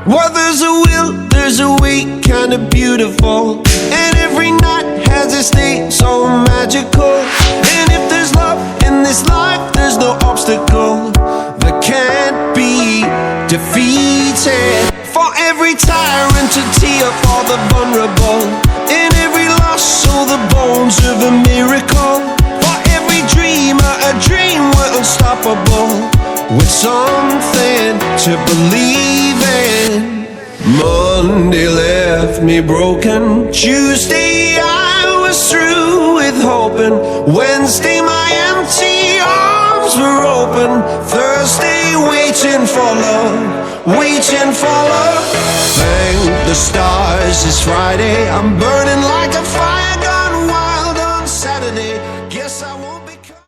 Well, there's a will, there's a way, kinda beautiful, and every night has its day so magical. And if there's love in this life, there's no obstacle that can't be defeated. For every tyrant to tear for the vulnerable, in every loss, so the bones of a miracle. For every dreamer, a dream we're unstoppable, with something to believe in. Monday left me broken. Tuesday I was through with hoping. Wednesday my empty arms were open. Thursday waiting for love, waiting for love. Thank the stars it's Friday. I'm burning like a fire.